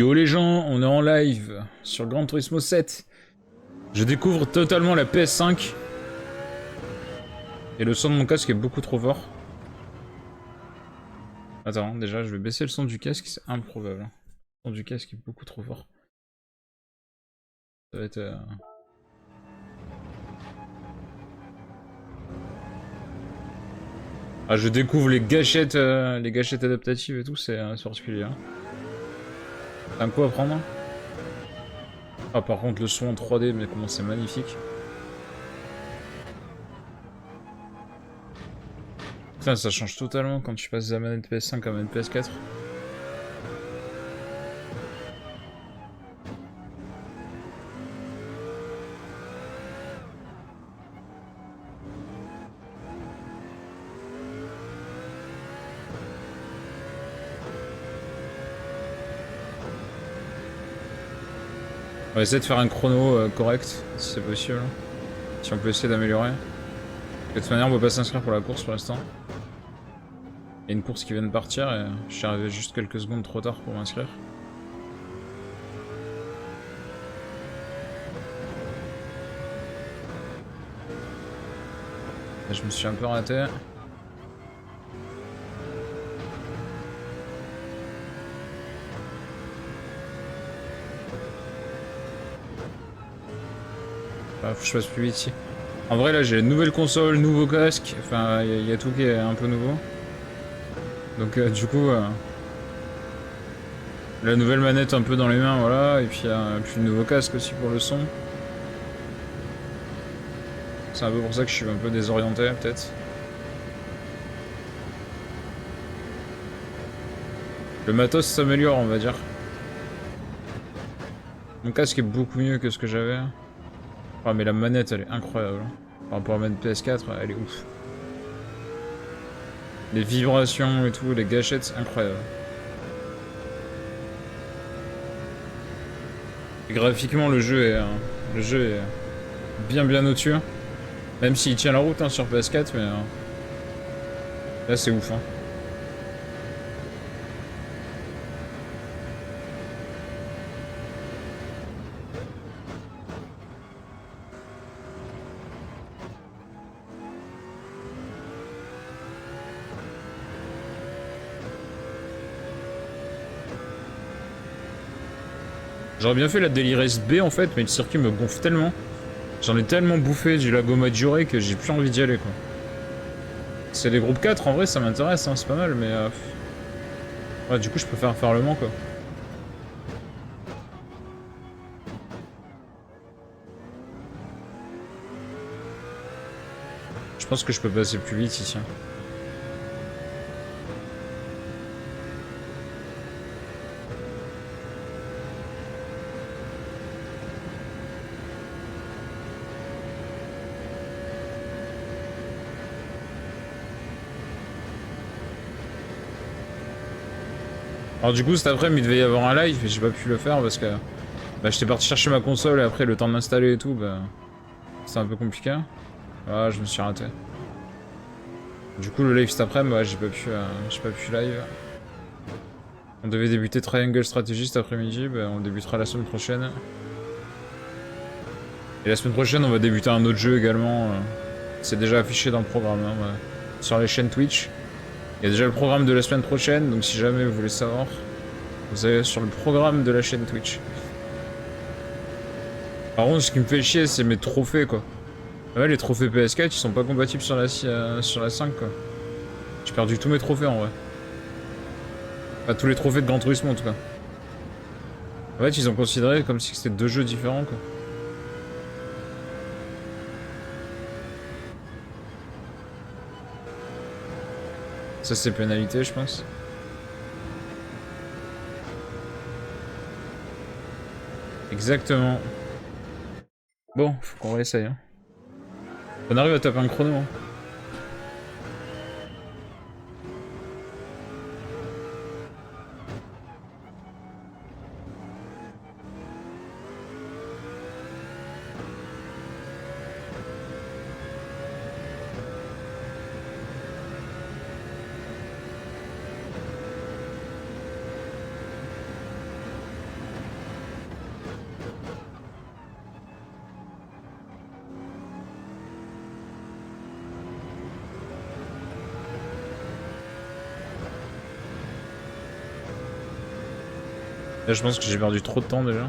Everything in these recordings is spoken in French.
Yo les gens, on est en live sur Gran Turismo 7. Je découvre totalement la PS5. Et le son de mon casque est beaucoup trop fort. Attends, déjà je vais baisser le son du casque, c'est improbable. Le son du casque est beaucoup trop fort. Ça va être... Ah, je découvre les gâchettes adaptatives et tout, c'est particulier. Hein. T'as un coup à prendre? Ah, par contre le son en 3D, mais comment c'est magnifique. Putain, ça change totalement quand tu passes de la manette PS5 à la manette PS4. On va essayer de faire un chrono correct, si c'est possible. Si on peut essayer d'améliorer. De toute manière, on peut pas s'inscrire pour la course pour l'instant. Il y a une course qui vient de partir et je suis arrivé juste quelques secondes trop tard pour m'inscrire. Je me suis un peu raté. Faut que je fasse plus vite ici. En vrai, là, j'ai une nouvelle console, nouveau casque. Enfin, il y a tout qui est un peu nouveau. Donc, du coup, la nouvelle manette un peu dans les mains, voilà. Et puis, puis le nouveau casque aussi pour le son. C'est un peu pour ça que je suis un peu désorienté, peut-être. Le matos s'améliore, on va dire. Mon casque est beaucoup mieux que ce que j'avais. Ah, mais la manette, elle est incroyable. Par rapport à la manette PS4, elle est ouf. Les vibrations et tout, les gâchettes, c'est incroyable. Et graphiquement, le jeu est bien au-dessus. Même s'il tient la route hein, sur PS4, mais là c'est ouf. Hein. J'aurais bien fait la délire SB en fait, mais le circuit me gonfle tellement. J'en ai tellement bouffé du Lago Maggiore que j'ai plus envie d'y aller quoi. C'est des groupes 4, en vrai ça m'intéresse, hein, c'est pas mal, mais... Ouais, du coup je préfère faire le Mans quoi. Je pense que je peux passer plus vite ici. Hein. Alors du coup cet après-midi il devait y avoir un live, mais j'ai pas pu le faire parce que... Bah j'étais parti chercher ma console et après le temps de m'installer et tout, bah... C'était un peu compliqué. Ah, je me suis raté. Du coup le live cet après-midi, ouais, j'ai pas pu live. On devait débuter Triangle Strategy cet après-midi, bah, on débutera la semaine prochaine. Et la semaine prochaine on va débuter un autre jeu également. C'est déjà affiché dans le programme, hein, ouais. Sur les chaînes Twitch. Il y a déjà le programme de la semaine prochaine, donc si jamais vous voulez savoir, vous allez sur le programme de la chaîne Twitch. Par contre, ce qui me fait chier, c'est mes trophées, quoi. Ouais, les trophées PS4, ils sont pas compatibles sur la 5, quoi. J'ai perdu tous mes trophées, en vrai. Enfin, tous les trophées de Gran Turismo, en tout cas. En fait, ils ont considéré comme si c'était deux jeux différents, quoi. Ça, c'est pénalité, je pense. Exactement. Bon, faut qu'on réessaye. Hein. On arrive à taper un chrono. Hein. Là, je pense que j'ai perdu trop de temps déjà.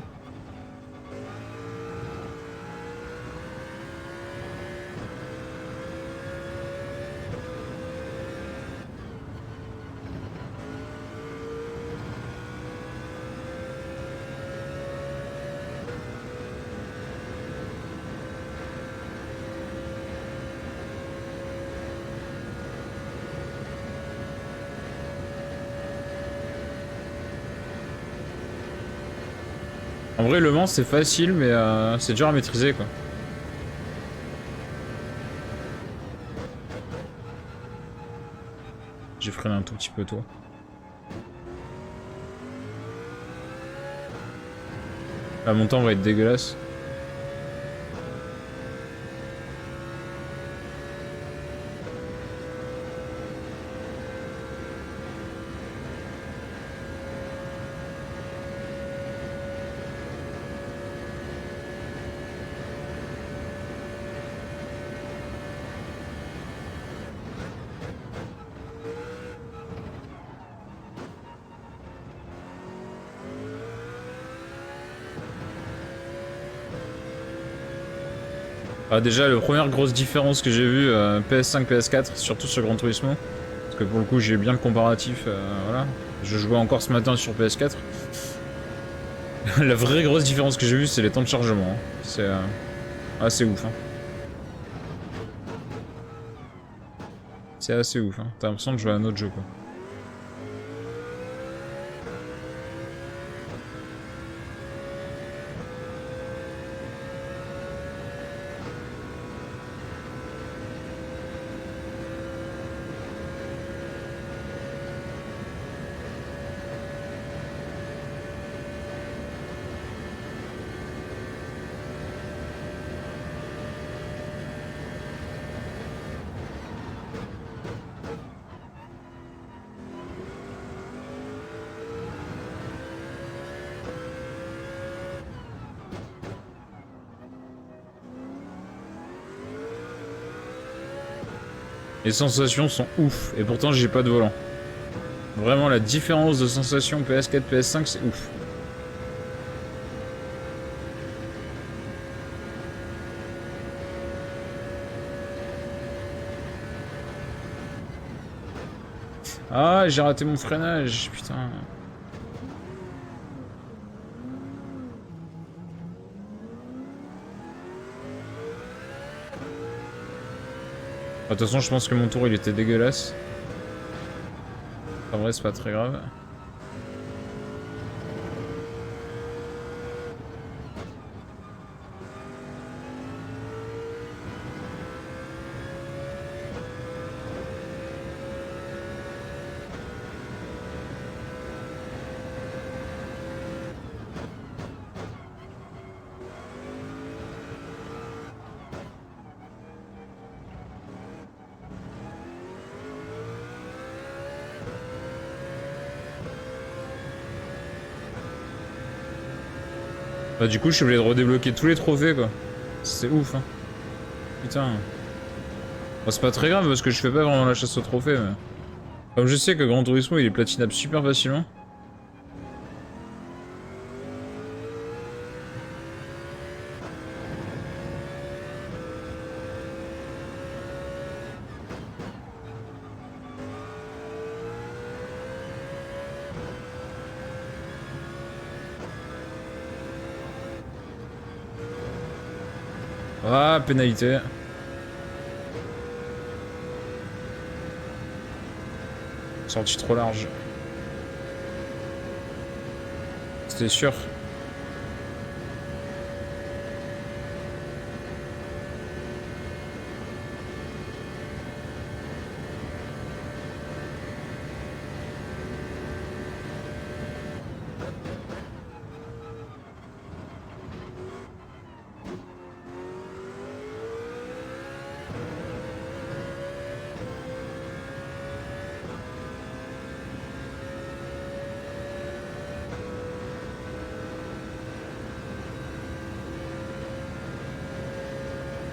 En vrai, Le Mans, c'est facile, mais c'est dur à maîtriser, quoi. J'ai freiné un tout petit peu tôt. La montée va être dégueulasse. Ah, déjà, la première grosse différence que j'ai vue PS5, PS4, surtout sur Gran Turismo, parce que pour le coup, j'ai bien le comparatif, voilà. Je jouais encore ce matin sur PS4. La vraie grosse différence que j'ai vue, c'est les temps de chargement. Hein. C'est assez ouf. Hein. C'est assez ouf. Hein. T'as l'impression de jouer à un autre jeu, quoi. Les sensations sont ouf, et pourtant j'ai pas de volant. Vraiment, la différence de sensation PS4, PS5, c'est ouf. Ah, j'ai raté mon freinage, putain. De toute façon, je pense que mon tour il était dégueulasse. En vrai, c'est pas très grave. Bah du coup, je suis obligé de redébloquer tous les trophées, quoi. C'est ouf, hein. Putain. Bon, c'est pas très grave, parce que je fais pas vraiment la chasse aux trophées, mais... Comme je sais que Gran Turismo, il est platinable super facilement. Ah, pénalité. Sortie trop large. C'était sûr.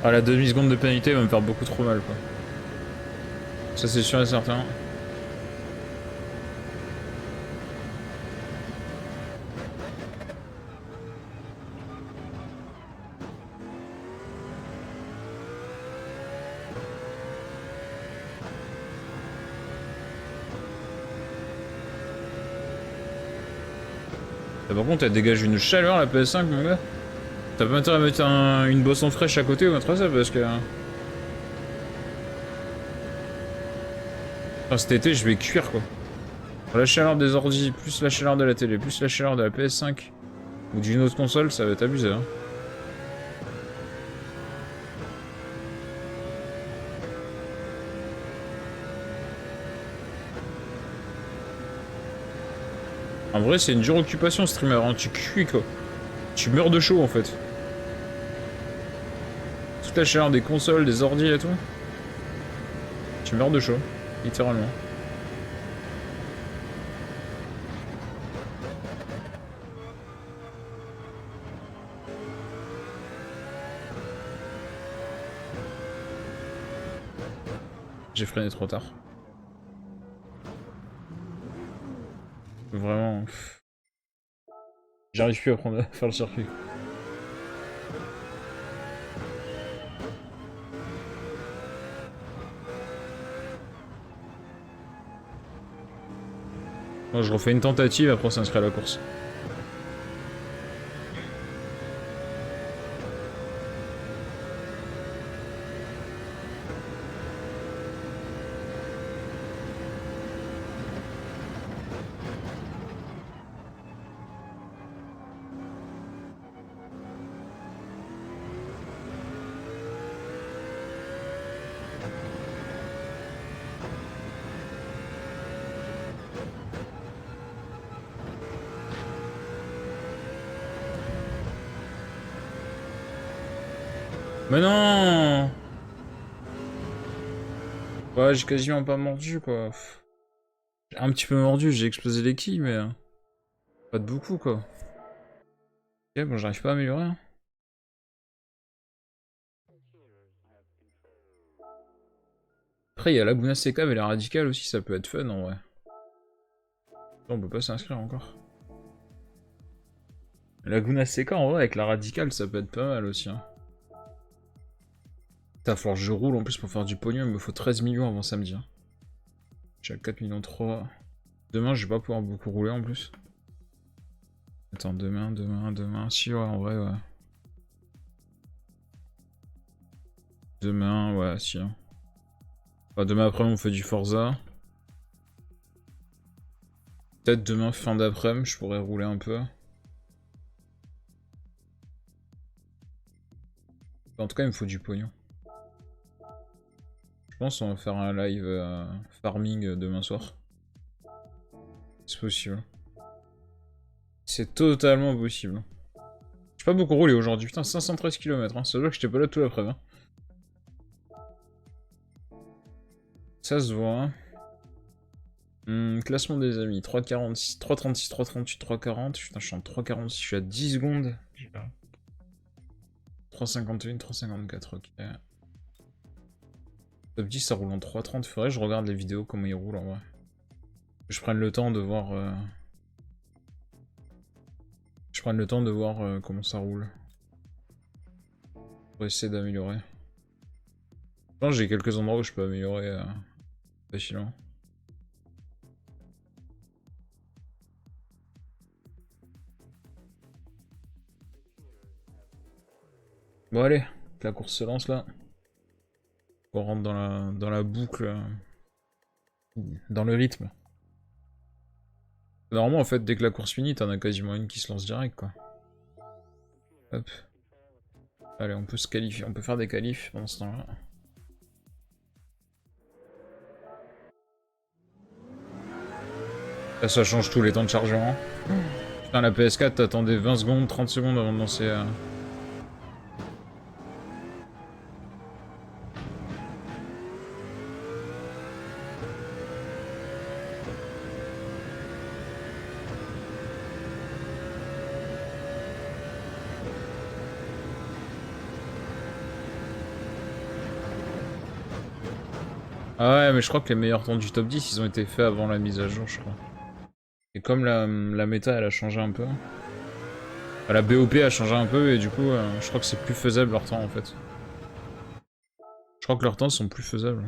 Ah, la demi-seconde de pénalité va me faire beaucoup trop mal, quoi. Ça, c'est sûr et certain. Par contre, elle dégage une chaleur la PS5, mon gars. T'as pas intérêt à mettre une boisson fraîche à côté ou un truc ça parce que. Enfin, cet été, je vais cuire quoi. La chaleur des ordi, plus la chaleur de la télé, plus la chaleur de la PS5 ou d'une autre console, ça va être abusé. Hein. En vrai, c'est une dure occupation, streamer. Hein. Tu cuis quoi. Tu meurs de chaud en fait. Toute la chaleur des consoles, des ordi et tout. Tu meurs de chaud, littéralement. J'ai freiné trop tard. Vraiment. J'arrive plus à faire le circuit. Bon, je refais une tentative, après on s'inscrit à la course. Mais non! Ouais, j'ai quasiment pas mordu, quoi. J'ai un petit peu mordu, j'ai explosé les quilles, mais... pas de beaucoup, quoi. Ok, bon, j'arrive pas à améliorer. Hein. Après, il y a Laguna Seca et la radicale aussi, ça peut être fun, en vrai. On peut pas s'inscrire encore. Laguna Seca, en vrai, avec la radicale, ça peut être pas mal aussi. Hein. Putain, faut que je roule en plus pour faire du pognon, il me faut 13 millions avant samedi. Hein. J'ai 4 millions 3. Demain, je vais pas pouvoir beaucoup rouler en plus. Attends, demain. Si, ouais, en vrai, ouais. Demain, ouais, si. Hein. Enfin, demain après, on fait du Forza. Peut-être demain, fin d'après-midi, je pourrais rouler un peu. En tout cas, il me faut du pognon. Je pense qu'on va faire un live farming demain soir. C'est possible. C'est totalement possible. J'ai pas beaucoup roulé aujourd'hui. Putain, 513 km. Hein. Ça veut dire que j'étais pas là tout l'après-midi. Ça se voit. Classement des amis. 3,46, 3,36, 3,38, 3,40. Putain, je suis en 3,46. Je suis à 10 secondes. 3,51, 3,54. Ok. Top 10, ça roule en 3,30. Faudrait que je regarde les vidéos, comment ils roulent en vrai. Que je prenne le temps de voir... comment ça roule. Pour essayer d'améliorer. Je pense que j'ai quelques endroits où je peux améliorer facilement. Bon allez, la course se lance là. On rentre dans la boucle, dans le rythme. Normalement en fait dès que la course finit, t'en as quasiment une qui se lance direct quoi. Hop. Allez, on peut se qualifier, on peut faire des qualifs pendant ce temps-là. Là ça change tous les temps de chargement. Putain la PS4 t'attendais 20 secondes, 30 secondes avant de lancer... Ah ouais, mais je crois que les meilleurs temps du top 10, ils ont été faits avant la mise à jour, je crois. Et comme la méta, elle a changé un peu. Enfin, la BOP a changé un peu, et du coup, je crois que c'est plus faisable leur temps, en fait. Je crois que leurs temps sont plus faisables.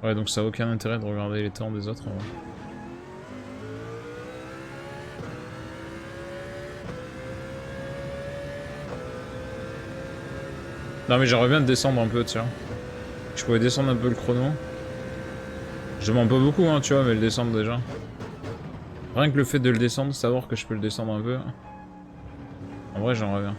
Ouais, donc ça a aucun intérêt de regarder les temps des autres. Non mais j'aimerais bien descendre un peu, tiens. Je pouvais descendre un peu le chrono. Je demande pas beaucoup, hein, tu vois, mais le descendre déjà. Rien que le fait de le descendre, savoir que je peux le descendre un peu. En vrai, j'aimerais bien.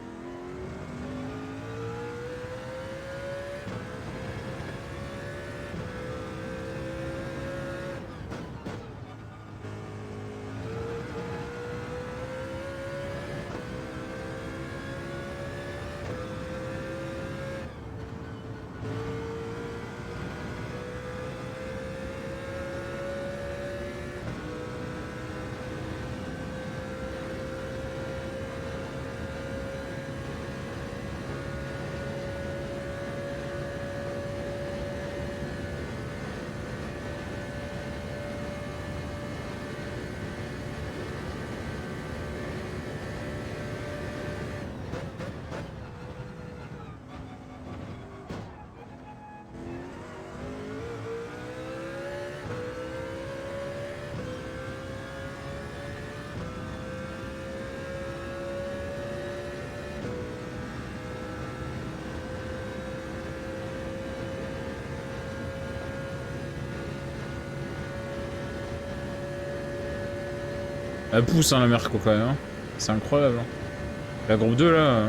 Elle pousse, hein, la Merco, quand même. Hein. C'est incroyable. Hein. La groupe 2, là...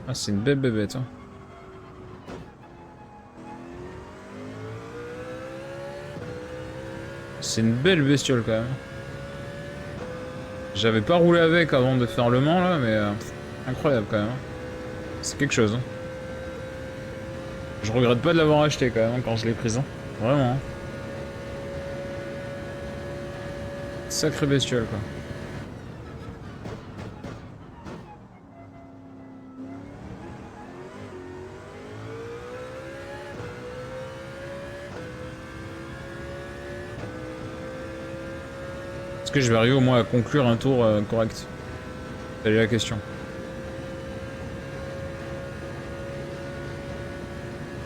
Ah, c'est une belle bébête. Hein. C'est une belle bestiole, quand même. J'avais pas roulé avec avant de faire le Mans, là, mais... incroyable, quand même. Hein. C'est quelque chose. Hein. Je regrette pas de l'avoir acheté, quand même, hein, quand je l'ai prise. Hein. Vraiment. Hein. Sacrée bestiole, quoi. Est-ce que je vais arriver au moins à conclure un tour correct? C'est la question.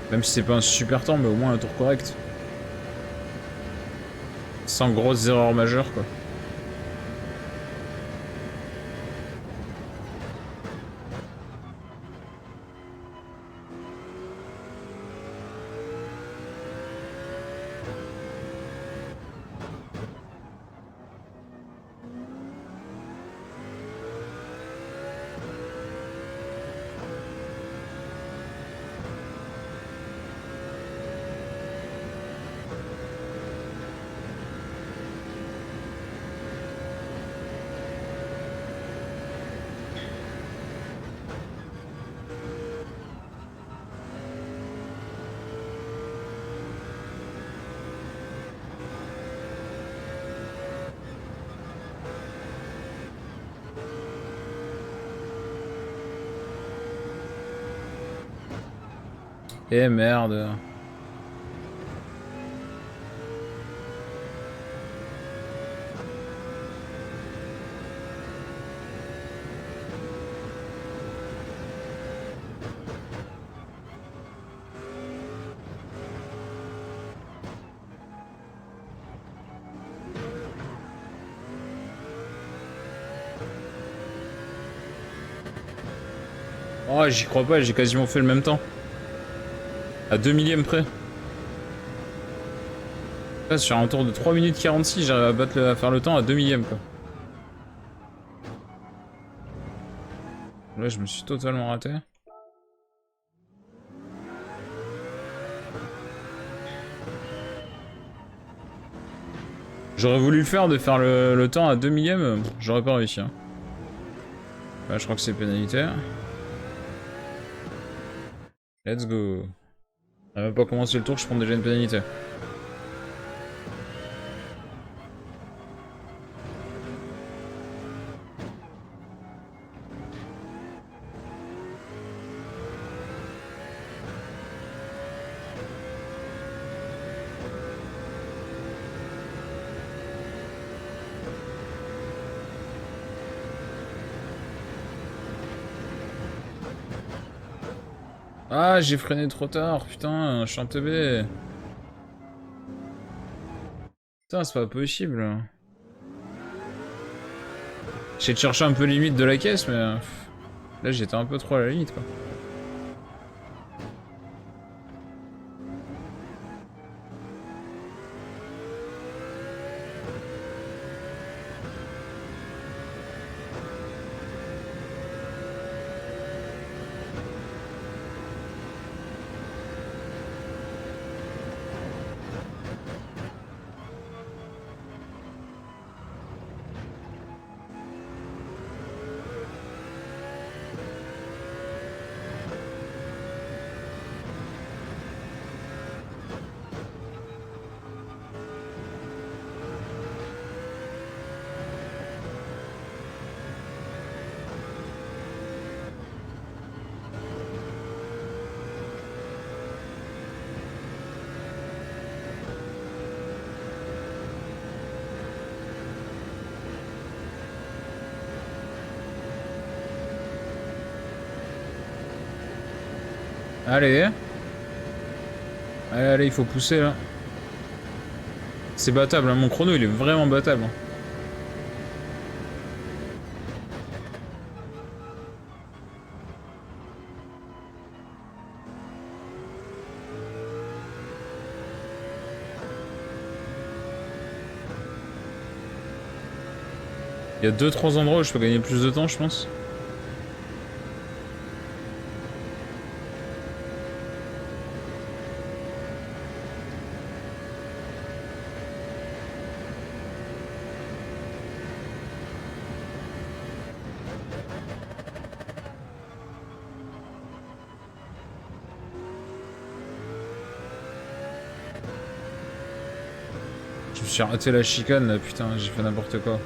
Même si c'est pas un super temps, mais au moins un tour correct. Sans grosses erreurs majeures, quoi. Eh merde. Oh, j'y crois pas, j'ai quasiment fait le même temps. À 2 millièmes près. Là, sur un tour de 3 minutes 46, j'arrive à, à faire le temps à 2 millièmes, quoi. Là, je me suis totalement raté. J'aurais voulu le faire, de faire le temps à 2 millièmes, j'aurais pas réussi. Hein. Bah, je crois que c'est pénalité. Let's go. On a même pas commencé le tour, je prends déjà une pénalité. Ah, j'ai freiné trop tard, putain, je suis en TB. Putain, c'est pas possible. J'ai cherché un peu limite de la caisse, mais là j'étais un peu trop à la limite quoi. Allez. Allez, allez, il faut pousser là. C'est battable, hein. Mon chrono il est vraiment battable. Il y a 2-3 endroits où je peux gagner plus de temps, je pense. Je me suis raté la chicane là, putain, j'ai fait n'importe quoi.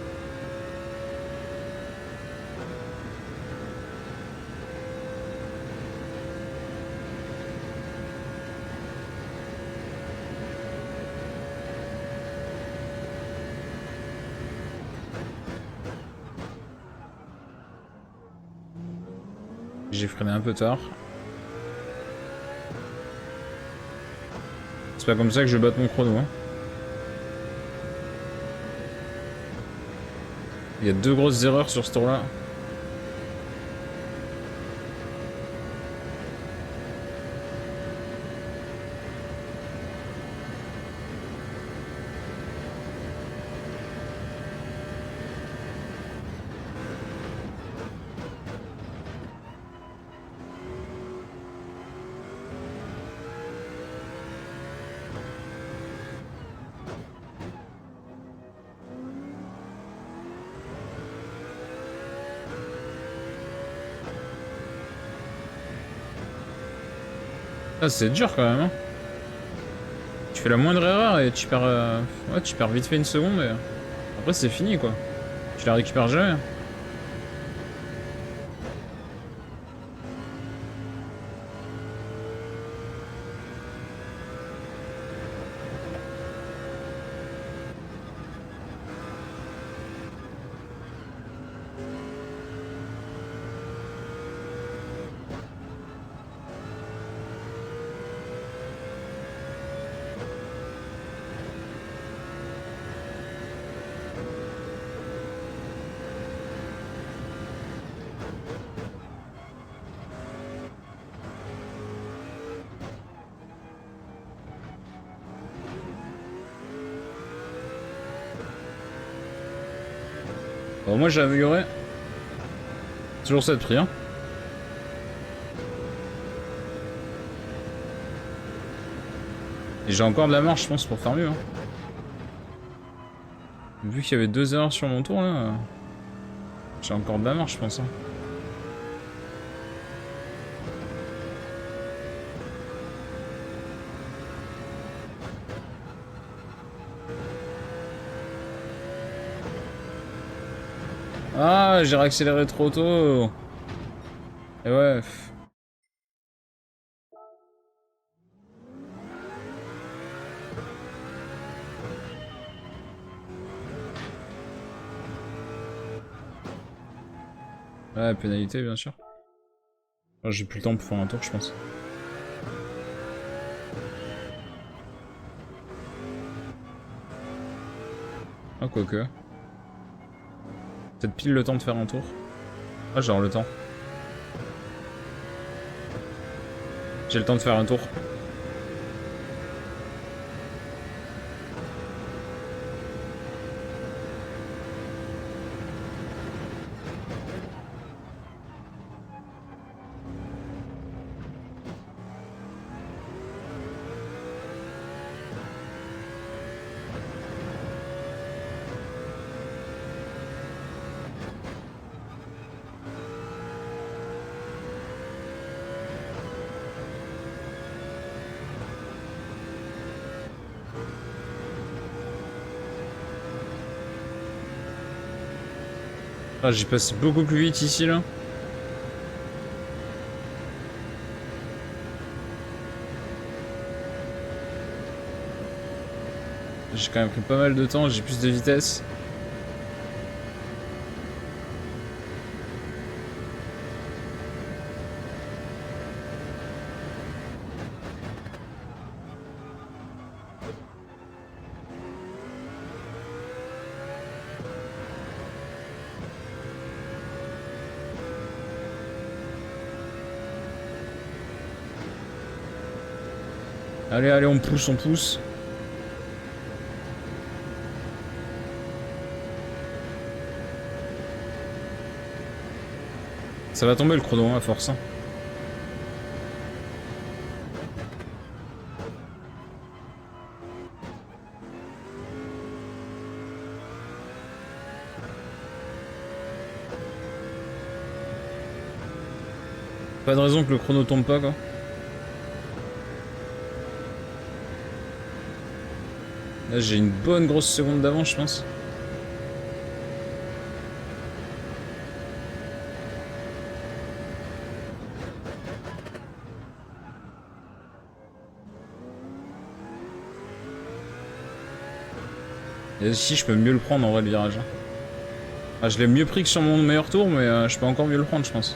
J'ai freiné un peu tard. C'est pas comme ça que je batte mon chrono. Hein. Il y a 2 grosses erreurs sur ce tour là. Ah, c'est dur quand même. Hein. Tu fais la moindre erreur et tu perds, ouais, tu perds vite fait une seconde. Et après, c'est fini quoi. Tu la récupères jamais. Bon, moi j'ai amélioré. Toujours ça de prix, hein. Et j'ai encore de la marge, je pense, pour faire mieux. Hein. Vu qu'il y avait 2 erreurs sur mon tour, là, j'ai encore de la marge, je pense. Hein. Ah, j'ai réaccéléré trop tôt. Et ouais. Ouais, pénalité, bien sûr. Oh, j'ai plus le temps pour faire un tour, je pense. Ah, quoique. Peut-être pile le temps de faire un tour. Ah, j'ai le temps. J'ai le temps de faire un tour. Ah, j'y passe beaucoup plus vite ici, là. J'ai quand même pris pas mal de temps, j'ai plus de vitesse. Allez, allez, on pousse, on pousse. Ça va tomber le chrono, à force. Hein. Pas de raison que le chrono tombe pas, quoi. Là, j'ai une bonne grosse seconde d'avance, je pense. Et ici, je peux mieux le prendre en vrai, le virage. Hein. Ah, je l'ai mieux pris que sur mon meilleur tour, mais je peux encore mieux le prendre, je pense.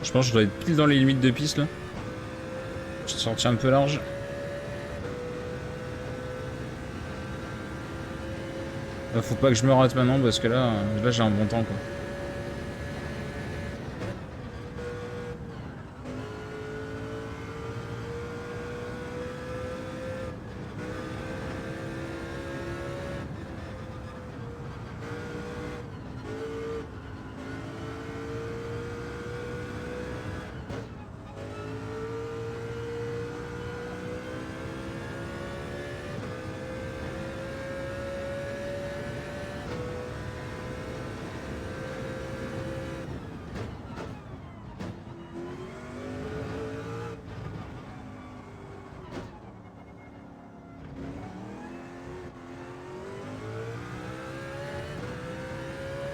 Je pense que je dois être pile dans les limites de piste, là. Je suis sorti un peu large. Là, faut pas que je me rate maintenant, parce que là j'ai un bon temps, quoi.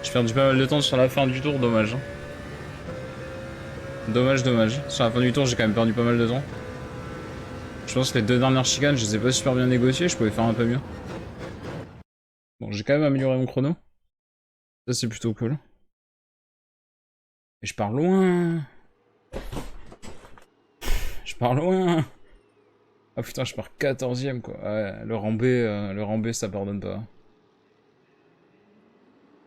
J'ai perdu pas mal de temps sur la fin du tour, dommage. Hein. Dommage, dommage. Sur la fin du tour, j'ai quand même perdu pas mal de temps. Je pense que les deux dernières chicanes, je les ai pas super bien négociées, je pouvais faire un peu mieux. Bon, j'ai quand même amélioré mon chrono. Ça, c'est plutôt cool. Et je pars loin. Je pars loin. Ah putain, je pars 14ème, quoi. Ouais, le rambé, ça pardonne pas.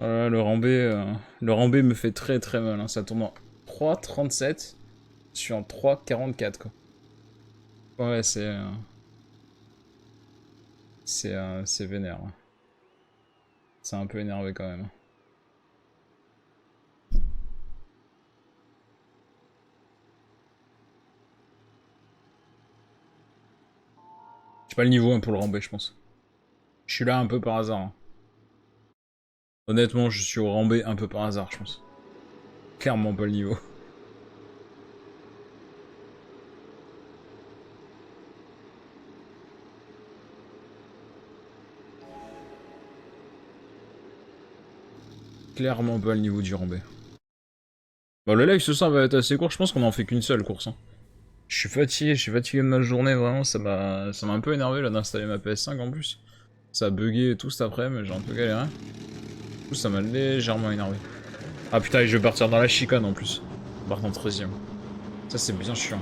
Voilà, le rambé me fait très très mal. Hein. Ça tourne en 3,37. Je suis en 3,44, quoi. Ouais, c'est vénère. Hein. C'est un peu énervé quand même. J'ai pas le niveau hein, pour le rambé, je pense. Je suis là un peu par hasard. Hein. Honnêtement, je suis au rambé un peu par hasard, je pense. Clairement pas le niveau. Clairement pas le niveau du rambé. Bon, le live ce soir va être assez court, je pense qu'on en fait qu'une seule course. Hein. Je suis fatigué de ma journée, vraiment, ça m'a un peu énervé là d'installer ma PS5 en plus. Ça a bugué tout cet après-midi, j'ai un peu galéré. Du coup, ça m'a légèrement énervé. Ah putain, et je vais partir dans la chicane en plus. On part en 13ème. Ça, c'est bien chiant.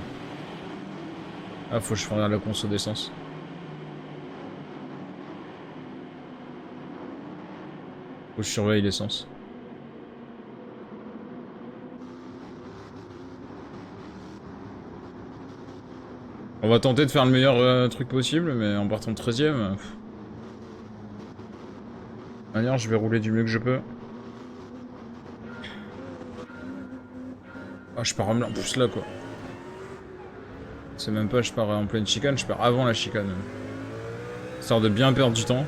Ah, faut que je fasse la conso d'essence. Faut que je surveille l'essence. On va tenter de faire le meilleur truc possible, mais en partant de 13ème... D'ailleurs, je vais rouler du mieux que je peux. Ah, je pars en plus là, quoi. C'est même pas je pars en pleine chicane, je pars avant la chicane. Même. Histoire de bien perdre du temps.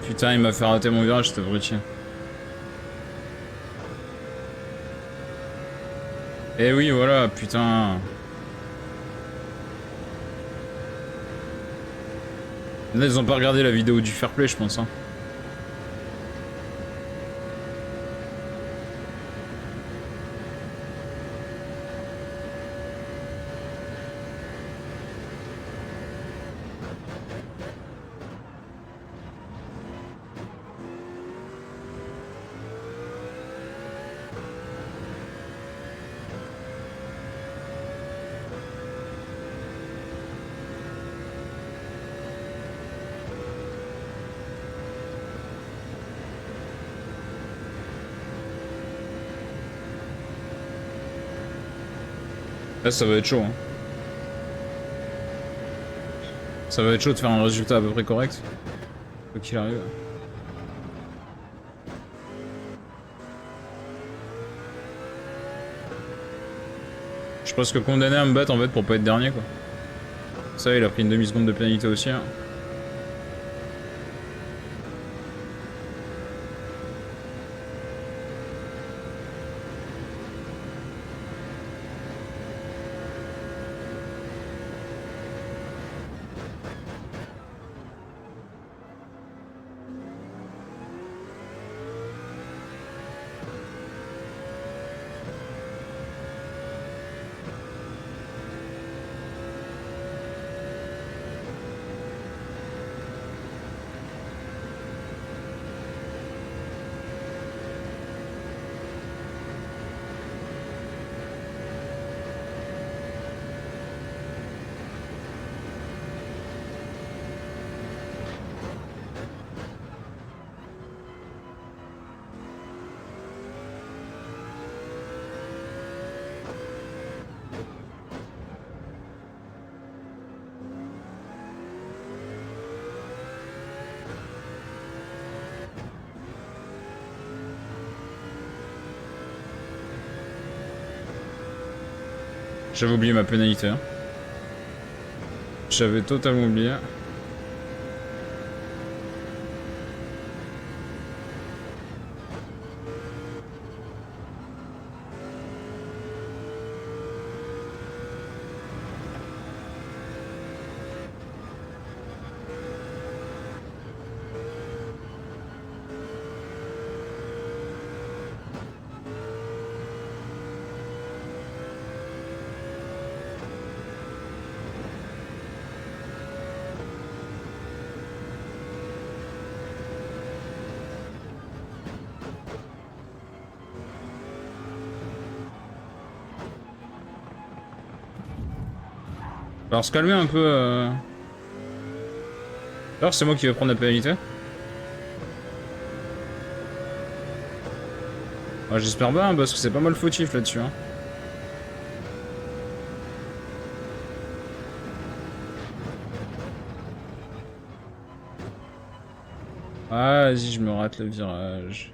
Putain, il m'a fait rater mon virage, cet abruti. Eh oui, voilà, putain. Là, ils ont pas regardé la vidéo du fair play, je pense. Hein. Là, ça va être chaud. Hein. Ça va être chaud de faire un résultat à peu près correct. Quoi qu'il arrive. Je suis presque condamné à me battre en fait pour pas être dernier quoi. Ça, il a pris une demi-seconde de pénalité aussi. Hein. J'avais oublié ma pénalité. Hein. J'avais totalement oublié. Alors se calmer un peu. Alors c'est moi qui vais prendre la pénalité. Ouais, j'espère bien parce que c'est pas mal fautif là-dessus. Hein. Ah, vas-y, je me rate le virage.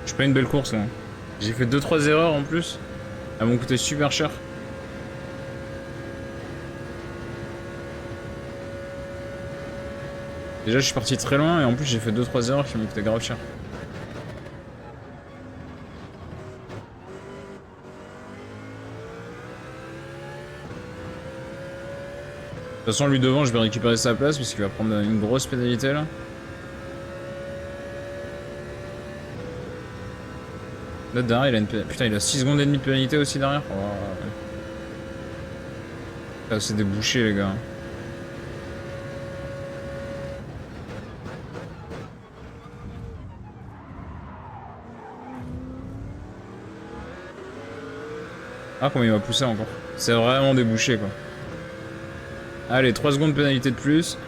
Je fais une belle course là. J'ai fait 2-3 erreurs en plus. Elles m'ont coûté super cher. Déjà je suis parti très loin et en plus j'ai fait 2-3 erreurs qui m'ont coûté grave cher. De toute façon lui devant je vais récupérer sa place parce qu'il va prendre une grosse pénalité là. Là derrière il a une pénalité. Putain il a 6 secondes et demie de pénalité aussi derrière. Oh, ouais. Ah, c'est des bouchers les gars. Ah comment il m'a poussé encore. C'est vraiment des bouchers quoi. Allez 3 secondes de pénalité de plus.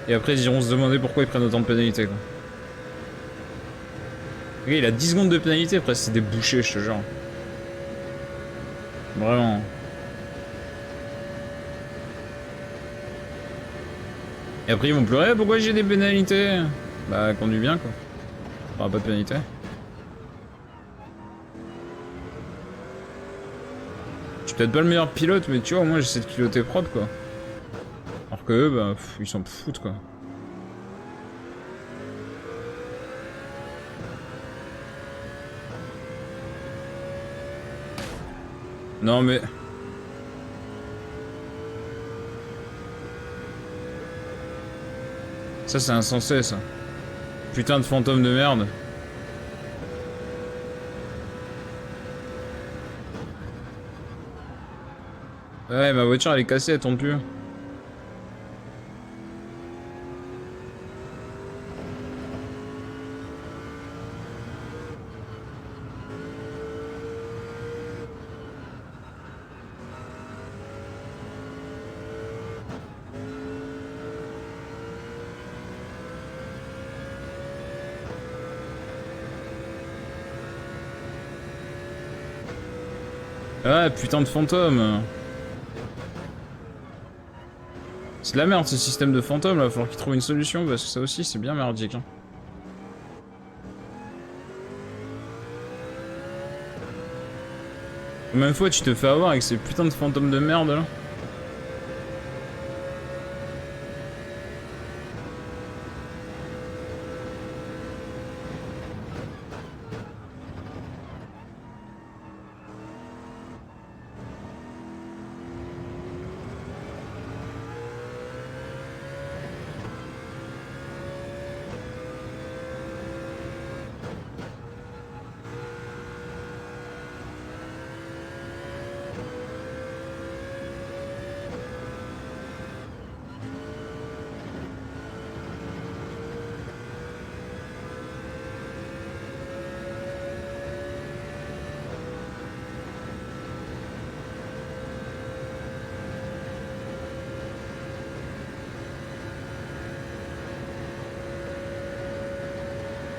Et après ils iront se demander pourquoi ils prennent autant de pénalité quoi. Le gars il a 10 secondes de pénalité après c'est des bouchers je te jure. Vraiment. Et après ils vont pleurer, pourquoi j'ai des pénalités? Bah conduis bien quoi. Enfin pas de pénalité. Je suis peut-être pas le meilleur pilote mais tu vois au moins j'essaie de piloter propre quoi. Alors que eux bah ils s'en foutent quoi. Non mais... Ça c'est insensé ça. Putain de fantôme de merde. Ouais ma voiture elle est cassée, elle tourne plus. Ouais putain de fantôme. C'est de la merde ce système de fantôme là, va falloir qu'ils trouvent une solution parce que ça aussi c'est bien merdique. Hein. Combien de fois tu te fais avoir avec ces putains de fantômes de merde là?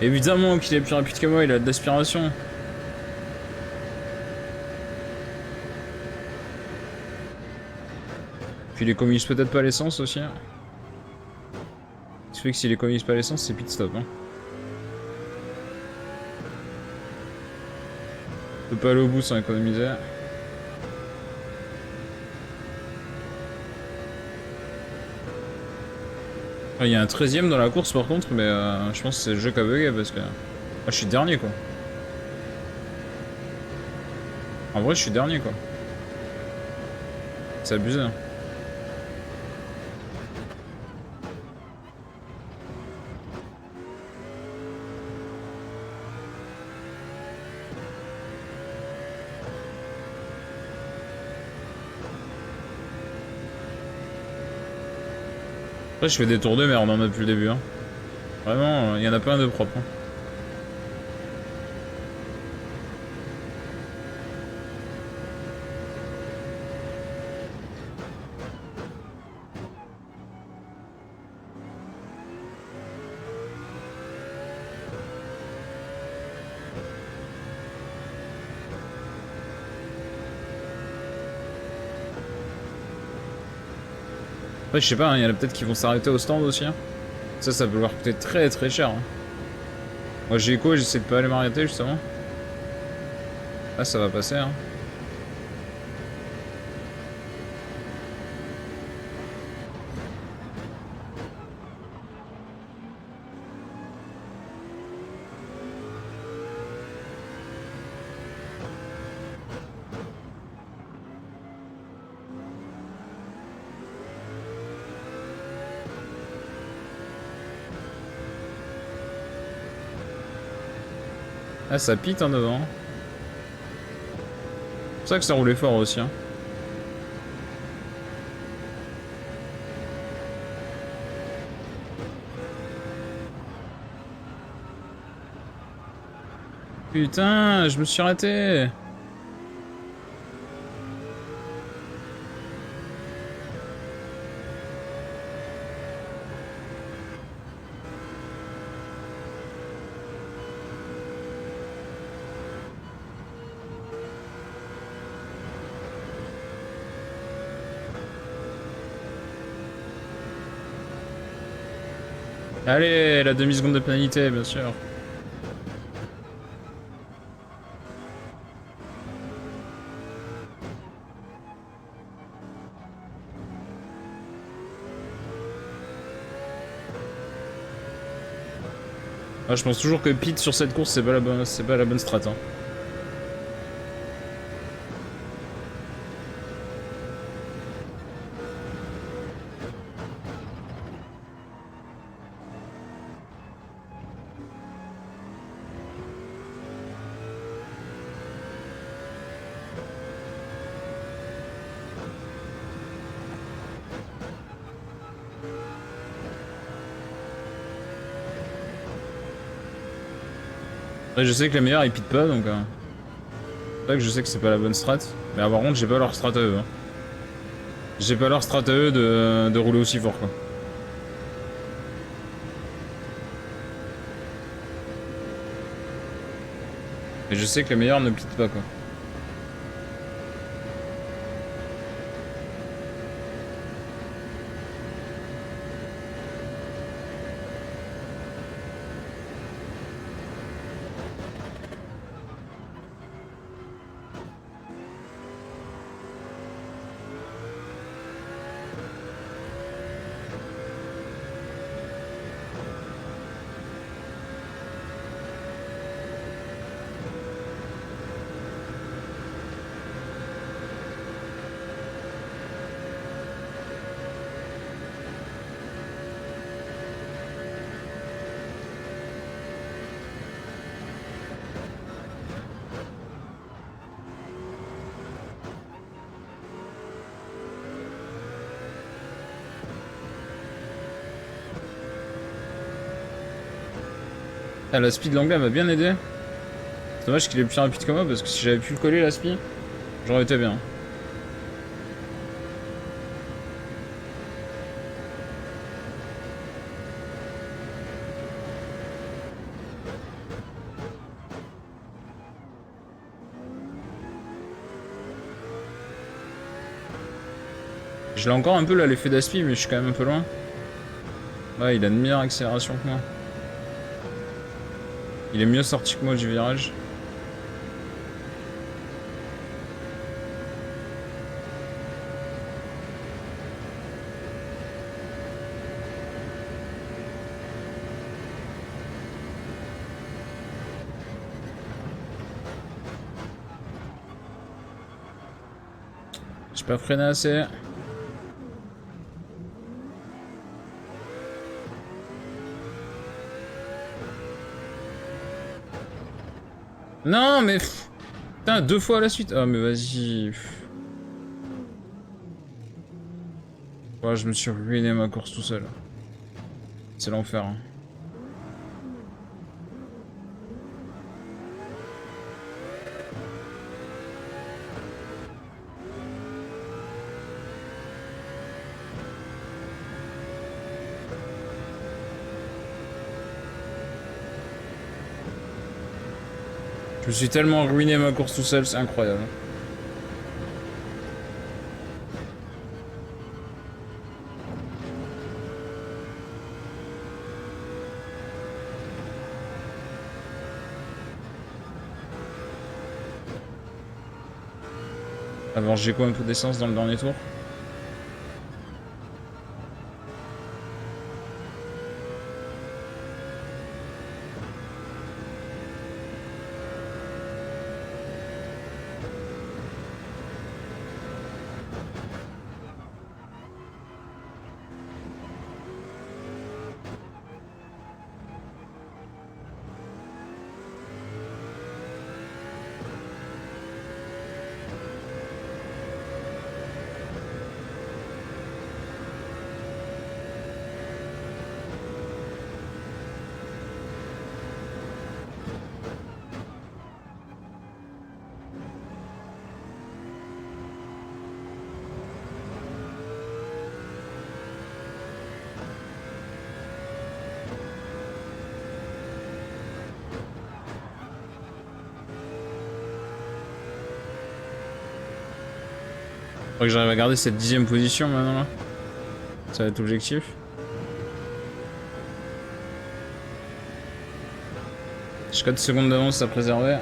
Évidemment qu'il est plus rapide que moi, il a de l'aspiration. Puis il économise peut-être pas l'essence aussi. Hein. Ce qui fait que s'il économise pas l'essence, c'est pit stop. Hein. On peut pas aller au bout sans économiser. Il y a un 13ème dans la course par contre, mais je pense que c'est le jeu qui a bugué parce que... Ah, je suis dernier quoi. En vrai, je suis dernier quoi. C'est abusé. Hein. Après, je fais des tours de merde hein, depuis le début. Hein. Vraiment, il y en a pas un de propre. Hein. Après, je sais pas, il y en a peut-être qui vont s'arrêter au stand aussi. Hein. Ça peut leur coûter très très cher. Hein. Moi j'ai écho, j'essaie de pas aller m'arrêter justement. Là ça va passer hein. Ah ça pite en devant. C'est pour ça que ça roulait fort aussi hein. Putain, je me suis arrêté. Allez, la demi-seconde de pénalité, bien sûr. Ah, je pense toujours que pit sur cette course, c'est pas la bonne strat. Hein. Après, je sais que les meilleurs ils pitent pas donc. C'est vrai que je sais que c'est pas la bonne strat. Mais par contre, j'ai pas leur strat à eux. Hein. J'ai pas leur strat à eux de rouler aussi fort quoi. Et je sais que les meilleurs ne pitent pas quoi. Ah, la speed de l'anglais m'a bien aidé. C'est dommage qu'il est plus rapide que moi parce que si j'avais pu le coller la speed, j'aurais été bien. Je l'ai encore un peu là l'effet d'aspi mais je suis quand même un peu loin. Ouais il a une meilleure accélération que moi. Il est mieux sorti que moi du virage. J'ai pas freiné assez. Non mais... Putain, 2 fois à la suite. Ah mais vas-y. Ouais, je me suis ruiné ma course tout seul. C'est l'enfer. Hein. Je me suis tellement ruiné ma course tout seul, c'est incroyable. Alors j'ai quoi un peu d'essence dans le dernier tour? Faudrait que j'arrive à garder cette 10ème position maintenant là. Ça va être l'objectif. J'ai 4 secondes d'avance à préserver.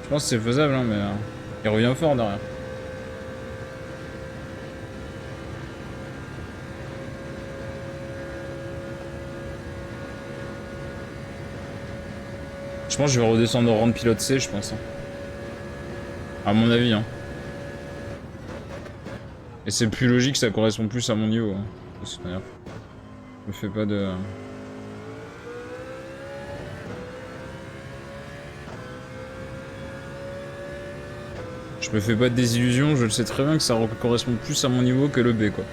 Je pense que c'est faisable hein, mais il revient fort derrière. Je pense que je vais redescendre au rang de pilote C, je pense. Hein. À mon avis. Hein. Et c'est plus logique, ça correspond plus à mon niveau. Hein. De toute manière. Je me fais pas de... Je me fais pas de désillusions, je le sais très bien que ça correspond plus à mon niveau que le B quoi.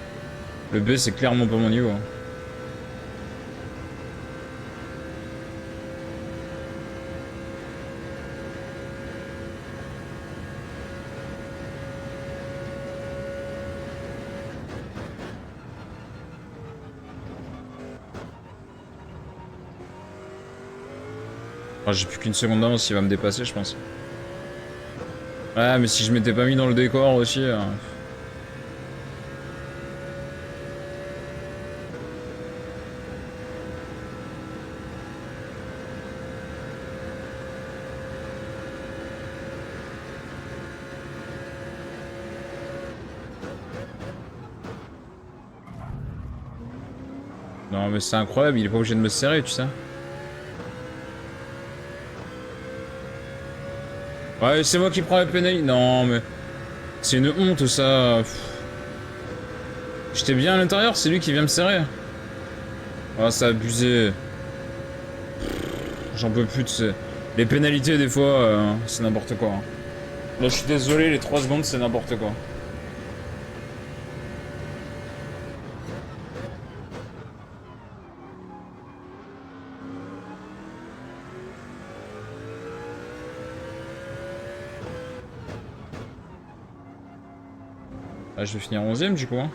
Le B c'est clairement pas mon niveau. Hein. Enfin, j'ai plus qu'une seconde d'avance, il va me dépasser je pense. Ouais mais si je m'étais pas mis dans le décor aussi... Non mais c'est incroyable, il est pas obligé de me serrer, tu sais. Ouais, c'est moi qui prends la pénalité. Non mais... C'est une honte ça. J'étais bien à l'intérieur, c'est lui qui vient me serrer. Ah, ça a abusé. J'en peux plus de ces... Les pénalités des fois, c'est n'importe quoi. Hein. Là je suis désolé, les 3 secondes c'est n'importe quoi. Ah, je vais finir 11ème du coup. Hein.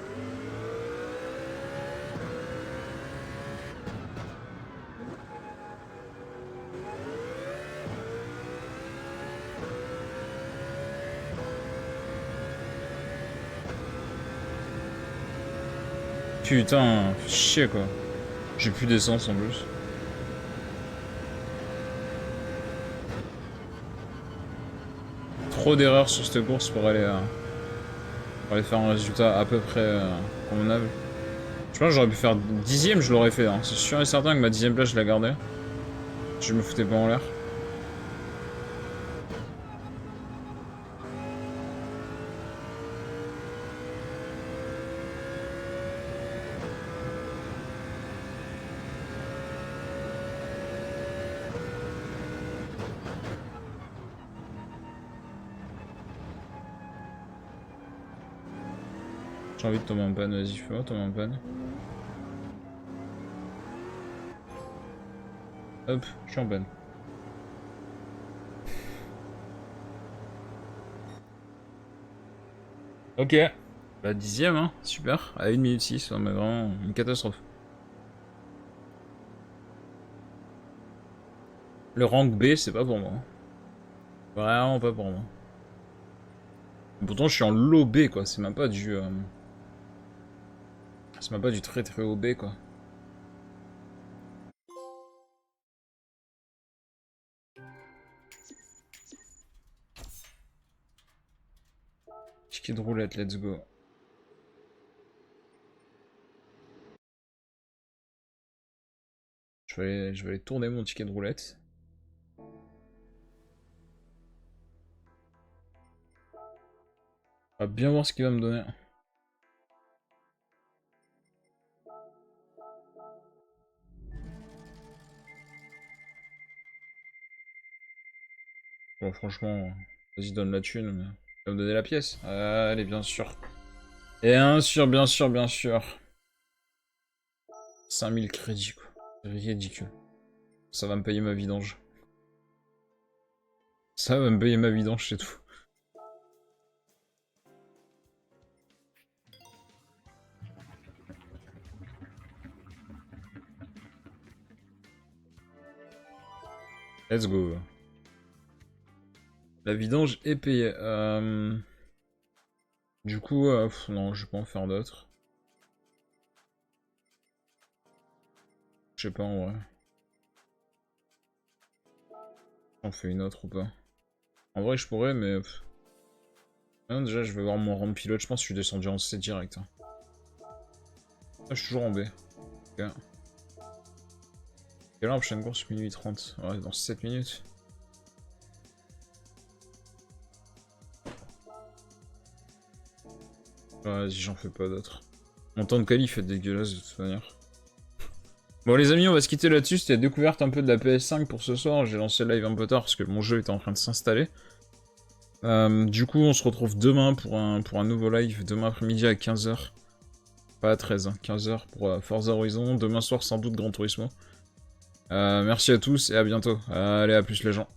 Putain, chier quoi. J'ai plus d'essence en plus. Trop d'erreurs sur cette course pour aller faire un résultat à peu près convenable. Je pense que j'aurais pu faire 10ème, je l'aurais fait. Hein. C'est sûr et certain que ma 10ème place je la gardais. Je me foutais pas en l'air. J'ai envie de tomber en panne, vas-y, fais-moi tomber en panne. Hop, je suis en panne. Ok. Bah 10ème, hein, super. À 1 minute 6, mais vraiment une catastrophe. Le rank B, c'est pas pour moi. Vraiment pas pour moi. Pourtant, je suis en low B, quoi. C'est même pas du... C'est même pas du très très haut B, quoi. Ticket de roulette, let's go. Je vais aller tourner mon ticket de roulette. On va bien voir ce qu'il va me donner. Bon, franchement, vas-y, donne la thune, mais... Il va me donner la pièce. Allez, bien sûr. Et bien sûr, bien sûr, bien sûr. 5000 crédits, quoi. C'est ridicule. Ça va me payer ma vidange. Ça va me payer ma vidange, c'est tout. Let's go. La vidange est payée. Du coup, non, je vais pas en faire d'autres. Je sais pas en vrai. J'en fais une autre ou pas. En vrai, je pourrais, mais... Non, déjà, je vais voir mon rang de pilote. Je pense que je suis descendu en C direct. Hein. Ah, je suis toujours en B. Ok. Quelle heure la prochaine course? Minuit 30. Ouais, dans 7 minutes. Vas-y, j'en fais pas d'autres. Mon temps de qualif est dégueulasse de toute manière. Bon les amis, on va se quitter là-dessus. C'était la découverte un peu de la PS5 pour ce soir. J'ai lancé le live un peu tard parce que mon jeu était en train de s'installer. Du coup, on se retrouve demain pour un nouveau live. Demain après-midi à 15h. Pas à 13h, 15h pour Forza Horizon. Demain soir, sans doute Gran Turismo. Merci à tous et à bientôt. Allez, à plus les gens.